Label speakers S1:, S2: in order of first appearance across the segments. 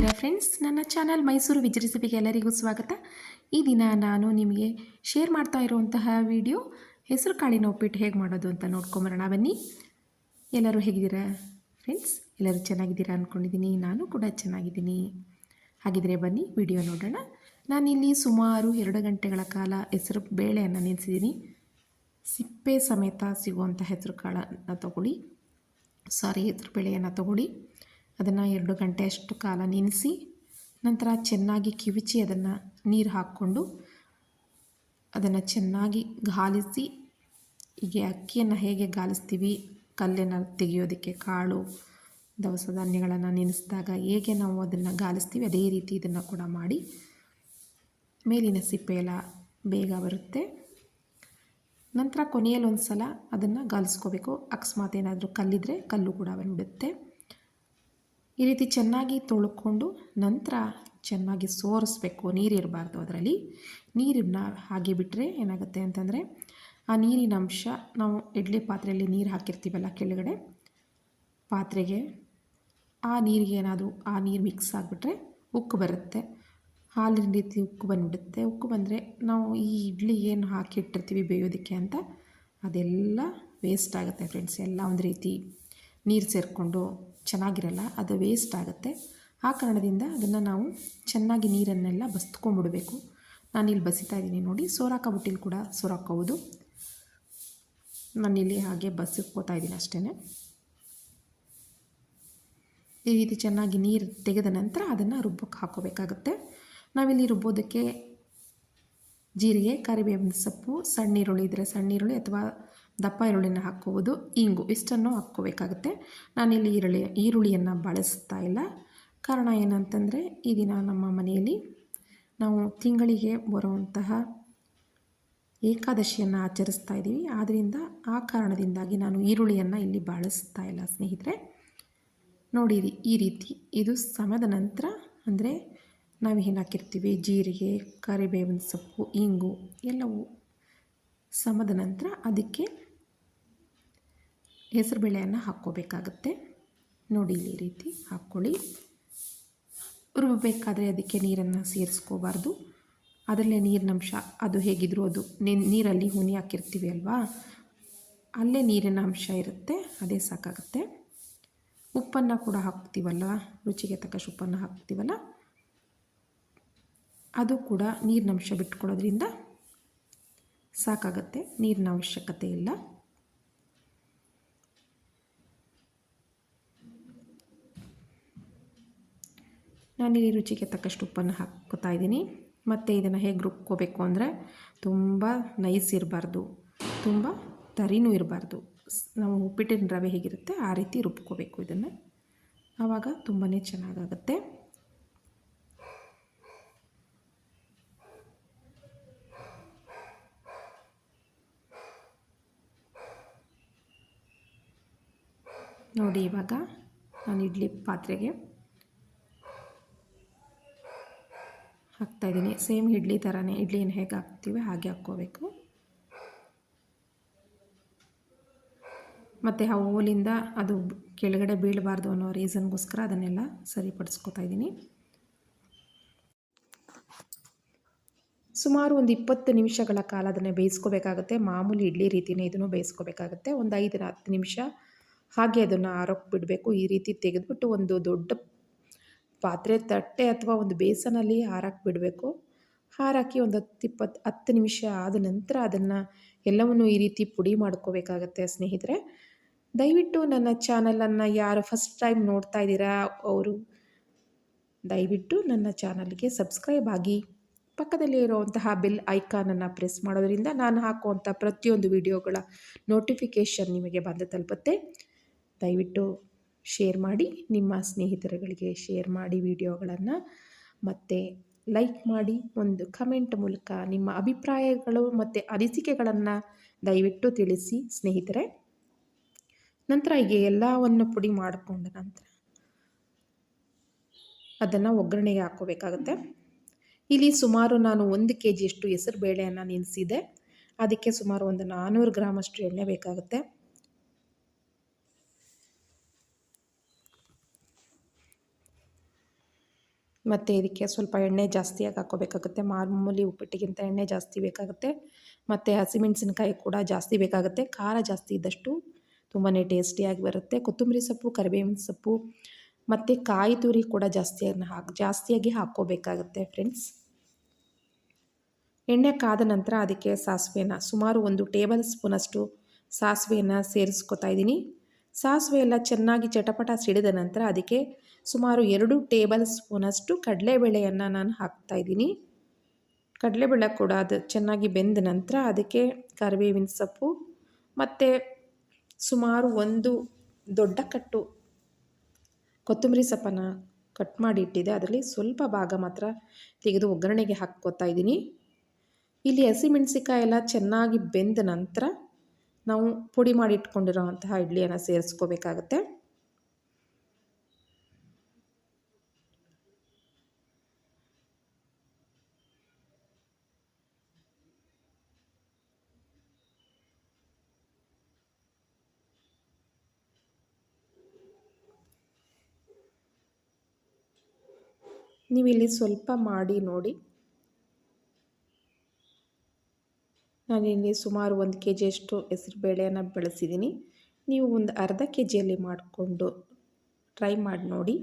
S1: ಹೇಗಿದ್ದೀರಾ ಫ್ರೆಂಡ್ಸ್? ನನ್ನ ಚಾನಲ್ ಮೈಸೂರು ವಿಜ್ ರೆಸಿಪಿಗೆ ಎಲ್ಲರಿಗೂ ಸ್ವಾಗತ. ಈ ದಿನ ನಾನು ನಿಮಗೆ ಶೇರ್ ಮಾಡ್ತಾ ಇರುವಂತಹ ವಿಡಿಯೋ ಹೆಸರು ಕಾಳಿನ ಉಪ್ಪಿಟ್ಟು ಹೇಗೆ ಮಾಡೋದು ಅಂತ ನೋಡ್ಕೊಂಬರೋಣ ಬನ್ನಿ. ಎಲ್ಲರೂ ಹೇಗಿದ್ದೀರಾ ಫ್ರೆಂಡ್ಸ್? ಎಲ್ಲರೂ ಚೆನ್ನಾಗಿದ್ದೀರಾ ಅಂದ್ಕೊಂಡಿದ್ದೀನಿ. ನಾನು ಕೂಡ ಚೆನ್ನಾಗಿದ್ದೀನಿ. ಹಾಗಿದ್ರೆ ಬನ್ನಿ ವಿಡಿಯೋ ನೋಡೋಣ. ನಾನಿಲ್ಲಿ ಸುಮಾರು 2 ಗಂಟೆಗಳ ಕಾಲ ಹೆಸರು ಬೇಳೆಯನ್ನು ನೆನೆಸಿದ್ದೀನಿ. ಸಿಪ್ಪೆ ಸಮೇತ ಸಿಗುವಂಥ ಹೆಸರು ಕಾಳನ್ನು ತಗೊಳ್ಳಿ, ಹೆಸರು ಬೇಳೆಯನ್ನು ತಗೊಳ್ಳಿ. ಅದನ್ನು 2 ಗಂಟೆ ಅಷ್ಟು ಕಾಲ ನೆನೆಸಿ ನಂತರ ಚೆನ್ನಾಗಿ ಕಿವುಚಿ ಅದನ್ನು ನೀರು ಹಾಕ್ಕೊಂಡು ಅದನ್ನು ಚೆನ್ನಾಗಿ ಗಾಲಿಸಿ, ಹೀಗೆ ಅಕ್ಕಿಯನ್ನು ಹೇಗೆ ಗಾಲಿಸ್ತೀವಿ ಕಲ್ಲನ್ನು ತೆಗೆಯೋದಕ್ಕೆ, ಕಾಳು ದವಸ ಧಾನ್ಯಗಳನ್ನು ನೆನೆಸಿದಾಗ ಹೇಗೆ ನಾವು ಅದನ್ನು ಗಾಲಿಸ್ತೀವಿ ಅದೇ ರೀತಿ ಇದನ್ನು ಕೂಡ ಮಾಡಿ ಮೇಲಿನ ಸಿಪ್ಪೆ ಎಲ್ಲ ಬೇಗ ಬರುತ್ತೆ. ನಂತರ ಕೊನೆಯಲ್ಲಿ ಒಂದು ಸಲ ಅದನ್ನು ಗಾಲಿಸ್ಕೋಬೇಕು. ಅಕಸ್ಮಾತ್ ಏನಾದರೂ ಕಲ್ಲಿದ್ದರೆ ಕಲ್ಲು ಕೂಡ ಬಂದುಬಿಡುತ್ತೆ. ಈ ರೀತಿ ಚೆನ್ನಾಗಿ ತೊಳ್ಕೊಂಡು ನಂತರ ಚೆನ್ನಾಗಿ ಸೋರಿಸ್ಬೇಕು. ನೀರಿರಬಾರ್ದು ಅದರಲ್ಲಿ. ನೀರನ್ನು ಹಾಗೆ ಬಿಟ್ಟರೆ ಏನಾಗುತ್ತೆ ಅಂತಂದರೆ ಆ ನೀರಿನ ಅಂಶ, ನಾವು ಇಡ್ಲಿ ಪಾತ್ರೆಯಲ್ಲಿ ನೀರು ಹಾಕಿರ್ತೀವಲ್ಲ ಕೆಳಗಡೆ ಪಾತ್ರೆಗೆ, ಆ ನೀರಿಗೆ ಏನಾದರೂ ಆ ನೀರು ಮಿಕ್ಸ್ ಆಗಿಬಿಟ್ರೆ ಉಕ್ಕು ಬರುತ್ತೆ. ಹಾಲಿನ ರೀತಿ ಉಕ್ಕು ಬಂದುಬಿಡುತ್ತೆ. ಉಕ್ಕು ಬಂದರೆ ನಾವು ಈ ಇಡ್ಲಿ ಏನು ಹಾಕಿಟ್ಟಿರ್ತೀವಿ ಬೇಯೋದಕ್ಕೆ ಅಂತ ಅದೆಲ್ಲ ವೇಸ್ಟ್ ಆಗುತ್ತೆ ಫ್ರೆಂಡ್ಸ್. ಎಲ್ಲ ಒಂದು ರೀತಿ ನೀರು ಸೇರಿಕೊಂಡು ಚೆನ್ನಾಗಿರಲ್ಲ, ಅದು ವೇಸ್ಟ್ ಆಗುತ್ತೆ. ಆ ಕಾರಣದಿಂದ ಅದನ್ನು ನಾವು ಚೆನ್ನಾಗಿ ನೀರನ್ನೆಲ್ಲ ಬಸ್ಕೊಂಡ್ಬಿಡಬೇಕು. ನಾನಿಲ್ಲಿ ಬಸಿತಾ ಇದ್ದೀನಿ ನೋಡಿ. ಸೋರಾಕ ಬುಟ್ಟಿಲಿ ಕೂಡ ಸೋರಾಕೋಬೋದು. ನಾನಿಲ್ಲಿ ಹಾಗೆ ಬಸಿಟ್ಕೋತಾ ಇದ್ದೀನಿ ಅಷ್ಟೇ. ಈ ರೀತಿ ಚೆನ್ನಾಗಿ ನೀರು ತೆಗೆದ ನಂತರ ಅದನ್ನು ರುಬ್ಬಕ್ಕೆ ಹಾಕೋಬೇಕಾಗುತ್ತೆ. ನಾವಿಲ್ಲಿ ರುಬ್ಬೋದಕ್ಕೆ ಜೀರಿಗೆ, ಕರಿಬೇವಿನ ಸೊಪ್ಪು, ಸಣ್ಣ ಈರುಳ್ಳಿ ಇದ್ದರೆ ಸಣ್ಣ ಈರುಳ್ಳಿ ಅಥವಾ ದಪ್ಪ ಈರುಳ್ಳಿನ ಹಾಕ್ಕೋಬೋದು, ಇಂಗು ಇಷ್ಟನ್ನು ಹಾಕ್ಕೋಬೇಕಾಗುತ್ತೆ. ನಾನಿಲ್ಲಿ ಈರುಳ್ಳಿಯನ್ನು ಬಳಸ್ತಾ ಇಲ್ಲ. ಕಾರಣ ಏನಂತಂದರೆ ಈ ದಿನ ನಮ್ಮ ಮನೆಯಲ್ಲಿ ನಾವು ತಿಂಗಳಿಗೆ ಬರುವಂತಹ ಏಕಾದಶಿಯನ್ನು ಆಚರಿಸ್ತಾ ಇದ್ದೀವಿ. ಆದ್ದರಿಂದ ಆ ಕಾರಣದಿಂದಾಗಿ ನಾನು ಈರುಳ್ಳಿಯನ್ನು ಇಲ್ಲಿ ಬಳಸ್ತಾ ಇಲ್ಲ ಸ್ನೇಹಿತರೆ. ನೋಡಿರಿ ಈ ರೀತಿ ಇದು ಸಮದ ನಂತರ, ಅಂದರೆ ನಾವು ಏನು ಹಾಕಿರ್ತೀವಿ ಜೀರಿಗೆ, ಕರಿಬೇವಿನ ಸೊಪ್ಪು, ಇಂಗು ಎಲ್ಲವೂ ಸಮದ ನಂತರ ಅದಕ್ಕೆ ಹೆಸರುಬೇಳೆಯನ್ನು ಹಾಕ್ಕೋಬೇಕಾಗುತ್ತೆ. ನೋಡಿ ಇಲ್ಲಿ ಈ ರೀತಿ ಹಾಕ್ಕೊಳ್ಳಿ. ರುಬ್ಬಬೇಕಾದ್ರೆ ಅದಕ್ಕೆ ನೀರನ್ನು ಸೇರಿಸ್ಕೋಬಾರ್ದು. ಅದರಲ್ಲೇ ನೀರಿನಂಶ ಅದು ಹೇಗಿದ್ರೂ ಅದು ನೀರಲ್ಲಿ ಹುನಿ ಹಾಕಿರ್ತೀವಿ ಅಲ್ವಾ, ಅಲ್ಲೇ ನೀರಿನ ಅಂಶ ಇರುತ್ತೆ, ಅದೇ ಸಾಕಾಗುತ್ತೆ. ಉಪ್ಪನ್ನು ಕೂಡ ಹಾಕ್ತೀವಲ್ಲ, ರುಚಿಗೆ ತಕ್ಕಷ್ಟು ಉಪ್ಪನ್ನು ಹಾಕ್ತೀವಲ್ಲ, ಅದು ಕೂಡ ನೀರಿನಂಶ ಬಿಟ್ಕೊಳ್ಳೋದ್ರಿಂದ ಸಾಕಾಗುತ್ತೆ, ನೀರಿನ ಅವಶ್ಯಕತೆ ಇಲ್ಲ. ನಾನಿಲ್ಲಿ ರುಚಿಗೆ ತಕ್ಕಷ್ಟು ಉಪ್ಪನ್ನು ಹಾಕ್ಕೋತಾ ಇದ್ದೀನಿ. ಮತ್ತು ಇದನ್ನು ಹೇಗೆ ರುಬ್ಕೋಬೇಕು ಅಂದರೆ ತುಂಬ ನೈಸ್ ಇರಬಾರ್ದು, ತುಂಬ ತರಿನೂ ಇರಬಾರ್ದು. ನಾವು ಉಪ್ಪಿಟ್ಟಿನ ರವೆ ಹೇಗಿರುತ್ತೆ ಆ ರೀತಿ ರುಬ್ಕೋಬೇಕು ಇದನ್ನು. ಆವಾಗ ತುಂಬಾ ಚೆನ್ನಾಗಾಗುತ್ತೆ. ನೋಡಿ ಇವಾಗ ನಾನು ಇಡ್ಲಿ ಪಾತ್ರೆಗೆ ಹಾಕ್ತಾಯಿದ್ದೀನಿ. ಸೇಮ್ ಇಡ್ಲಿ ಥರನೇ, ಇಡ್ಲಿಯನ್ನು ಹೇಗೆ ಹಾಕ್ತೀವಿ ಹಾಗೆ ಹಾಕ್ಕೋಬೇಕು. ಮತ್ತು ಆ ಓಲಿಂದ ಅದು ಕೆಳಗಡೆ ಬೀಳಬಾರ್ದು ಅನ್ನೋ ರೀಸನ್ಗೋಸ್ಕರ ಅದನ್ನೆಲ್ಲ ಸರಿಪಡಿಸ್ಕೊತಾ ಇದ್ದೀನಿ. ಸುಮಾರು ಒಂದು 20 ನಿಮಿಷಗಳ ಕಾಲ ಅದನ್ನು ಬೇಯಿಸ್ಕೋಬೇಕಾಗುತ್ತೆ. ಮಾಮೂಲಿ ಇಡ್ಲಿ ರೀತಿಯೇ ಇದನ್ನು ಬೇಯಿಸ್ಕೋಬೇಕಾಗುತ್ತೆ. ಒಂದು 5-10 ನಿಮಿಷ ಹಾಗೆ ಅದನ್ನು ಆರೋಕ್ಕೆ ಬಿಡಬೇಕು. ಈ ರೀತಿ ತೆಗೆದುಬಿಟ್ಟು ಒಂದು ದೊಡ್ಡ ಪಾತ್ರೆ, ತಟ್ಟೆ ಅಥವಾ ಒಂದು ಬೇಸನಲ್ಲಿ ಹಾರಾಕಿ ಬಿಡಬೇಕು. ಹಾರಾಕಿ ಒಂದು 10 ನಿಮಿಷ ಆದ ನಂತರ ಅದನ್ನು ಎಲ್ಲವನ್ನು ಈ ರೀತಿ ಪುಡಿ ಮಾಡ್ಕೋಬೇಕಾಗತ್ತೆ ಸ್ನೇಹಿತರೆ. ದಯವಿಟ್ಟು ನನ್ನ ಚಾನಲನ್ನು ಯಾರು ಫಸ್ಟ್ ಟೈಮ್ ನೋಡ್ತಾ ಇದ್ದೀರಾ ಅವರು ದಯವಿಟ್ಟು ನನ್ನ ಚಾನಲ್ಗೆ ಸಬ್ಸ್ಕ್ರೈಬ್ ಆಗಿ, ಪಕ್ಕದಲ್ಲಿ ಇರುವಂತಹ ಬೆಲ್ ಐಕಾನನ್ನು ಪ್ರೆಸ್ ಮಾಡೋದ್ರಿಂದ ನಾನು ಹಾಕುವಂಥ ಪ್ರತಿಯೊಂದು ವಿಡಿಯೋಗಳ ನೋಟಿಫಿಕೇಷನ್ ನಿಮಗೆ ಬಂದು ತಲುಪುತ್ತೆ. ದಯವಿಟ್ಟು ಶೇರ್ ಮಾಡಿ, ನಿಮ್ಮ ಸ್ನೇಹಿತರುಗಳಿಗೆ ಶೇರ್ ಮಾಡಿ ವಿಡಿಯೋಗಳನ್ನು, ಮತ್ತು ಲೈಕ್ ಮಾಡಿ, ಒಂದು ಕಮೆಂಟ್ ಮೂಲಕ ನಿಮ್ಮ ಅಭಿಪ್ರಾಯಗಳು ಮತ್ತು ಅನಿಸಿಕೆಗಳನ್ನು ದಯವಿಟ್ಟು ತಿಳಿಸಿ ಸ್ನೇಹಿತರೆ. ನಂತರ ಹೀಗೆ ಎಲ್ಲವನ್ನು ಪುಡಿ ಮಾಡಿಕೊಂಡ ನಂತರ ಅದನ್ನು ಒಗ್ಗರಣೆಗೆ ಹಾಕ್ಕೋಬೇಕಾಗುತ್ತೆ. ಇಲ್ಲಿ ಸುಮಾರು ನಾನು 1 kg ಹೆಸರು ಬೇಳೆಯನ್ನು ನೆನೆಸಿದೆ. ಅದಕ್ಕೆ ಸುಮಾರು ಒಂದು 400 ಗ್ರಾಮಷ್ಟು ಎಣ್ಣೆ ಬೇಕಾಗುತ್ತೆ. ಮತ್ತು ಇದಕ್ಕೆ ಸ್ವಲ್ಪ ಎಣ್ಣೆ ಜಾಸ್ತಿಯಾಗಿ ಹಾಕ್ಕೋಬೇಕಾಗುತ್ತೆ. ಮಾಮೂಲಿ ಉಪ್ಪಿಟ್ಟಿಗಿಂತ ಎಣ್ಣೆ ಜಾಸ್ತಿ ಬೇಕಾಗುತ್ತೆ. ಮತ್ತು ಹಸಿಮೆಣಸಿನ್ಕಾಯಿ ಕೂಡ ಜಾಸ್ತಿ ಬೇಕಾಗುತ್ತೆ. ಖಾರ ಜಾಸ್ತಿ ಇದ್ದಷ್ಟು ತುಂಬಾ ಟೇಸ್ಟಿಯಾಗಿ ಬರುತ್ತೆ. ಕೊತ್ತಂಬರಿ ಸೊಪ್ಪು, ಕರಿಬೇವಿನ ಸೊಪ್ಪು ಮತ್ತು ಕಾಯಿ ತುರಿ ಕೂಡ ಜಾಸ್ತಿಯಾಗಿ ಹಾಕ್ಕೋಬೇಕಾಗುತ್ತೆ ಫ್ರೆಂಡ್ಸ್. ಎಣ್ಣೆ ಕಾದ ನಂತರ ಅದಕ್ಕೆ ಸಾಸಿವೆನ ಸುಮಾರು 1 ಟೇಬಲ್ ಸ್ಪೂನಷ್ಟು ಸಾಸಿವೆಯನ್ನು ಸೇರಿಸ್ಕೊತಾ ಇದ್ದೀನಿ. ಸಾಸಿವೆ ಎಲ್ಲ ಚೆನ್ನಾಗಿ ಚಟಪಟ ಸಿಡಿದ ನಂತರ ಅದಕ್ಕೆ ಸುಮಾರು 2 ಟೇಬಲ್ ಸ್ಪೂನಷ್ಟು ಕಡಲೆಬೇಳೆಯನ್ನು ನಾನು ಹಾಕ್ತಾಯಿದ್ದೀನಿ. ಕಡಲೆಬೇಳೆ ಕೂಡ ಅದು ಚೆನ್ನಾಗಿ ಬೆಂದ ನಂತರ ಅದಕ್ಕೆ ಕರಿಬೇವಿನ ಸೊಪ್ಪು ಮತ್ತು ಸುಮಾರು 1 ದೊಡ್ಡ ಕಟ್ಟು ಕೊತ್ತಂಬರಿ ಸೊಪ್ಪನ್ನು ಕಟ್ ಮಾಡಿ ಇಟ್ಟಿದೆ. ಅದರಲ್ಲಿ ಸ್ವಲ್ಪ ಭಾಗ ಮಾತ್ರ ತೆಗೆದು ಒಗ್ಗರಣೆಗೆ ಹಾಕ್ಕೋತಾ ಇದ್ದೀನಿ. ಇಲ್ಲಿ ಹಸಿಮೆಣಸಿಕಾಯಿ ಎಲ್ಲ ಚೆನ್ನಾಗಿ ಬೆಂದ ನಂತರ ನಾವು ಪುಡಿ ಮಾಡಿ ಇಟ್ಕೊಂಡಿರೋವಂತಹ ಇಡ್ಲಿಯನ್ನು ಸೇರಿಸ್ಕೋಬೇಕಾಗತ್ತೆ. ನೀವಿಲ್ಲಿ ಸ್ವಲ್ಪ ಮಾಡಿ ನೋಡಿ. ನಾನಿಲ್ಲಿ ಸುಮಾರು 1 kgಯಷ್ಟು ಹೆಸರುಬೇಳೆಯನ್ನು ಬಳಸಿದ್ದೀನಿ. ನೀವು ಒಂದು ಅರ್ಧ kgಯಲ್ಲಿ ಮಾಡಿಕೊಂಡು ಟ್ರೈ ಮಾಡಿ ನೋಡಿ.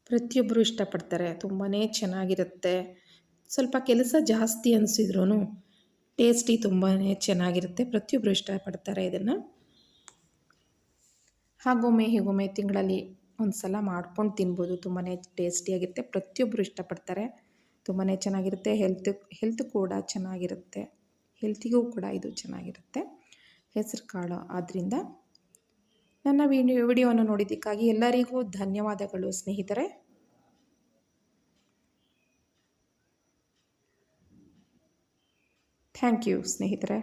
S1: ಪ್ರತಿಯೊಬ್ಬರು ಇಷ್ಟಪಡ್ತಾರೆ, ತುಂಬಾ ಚೆನ್ನಾಗಿರುತ್ತೆ. ಸ್ವಲ್ಪ ಕೆಲಸ ಜಾಸ್ತಿ ಅನಿಸಿದ್ರೂ ಟೇಸ್ಟಿ ತುಂಬಾ ಚೆನ್ನಾಗಿರುತ್ತೆ. ಪ್ರತಿಯೊಬ್ಬರು ಇಷ್ಟಪಡ್ತಾರೆ ಇದನ್ನು. ಹಾಗೊಮ್ಮೆ ಹೀಗೊಮ್ಮೆ ತಿಂಗಳಲ್ಲಿ ಒಂದು ಸಲ ಮಾಡ್ಕೊಂಡು ತಿನ್ಬೋದು. ತುಂಬಾ ಟೇಸ್ಟಿಯಾಗಿರುತ್ತೆ. ಪ್ರತಿಯೊಬ್ಬರು ಇಷ್ಟಪಡ್ತಾರೆ. ತುಂಬಾ ಚೆನ್ನಾಗಿರುತ್ತೆ. ಹೆಲ್ತ್ ಕೂಡ ಚೆನ್ನಾಗಿರುತ್ತೆ. ಹೆಲ್ತಿಗೂ ಕೂಡ ಇದು ಚೆನ್ನಾಗಿರುತ್ತೆ ಹೆಸರು ಕಾಳು. ಆದ್ದರಿಂದ ನನ್ನ ವಿಡಿಯೋವನ್ನು ನೋಡಿದ್ದಕ್ಕಾಗಿ ಎಲ್ಲರಿಗೂ ಧನ್ಯವಾದಗಳು ಸ್ನೇಹಿತರೆ. ಥ್ಯಾಂಕ್ ಯು ಸ್ನೇಹಿತರೆ.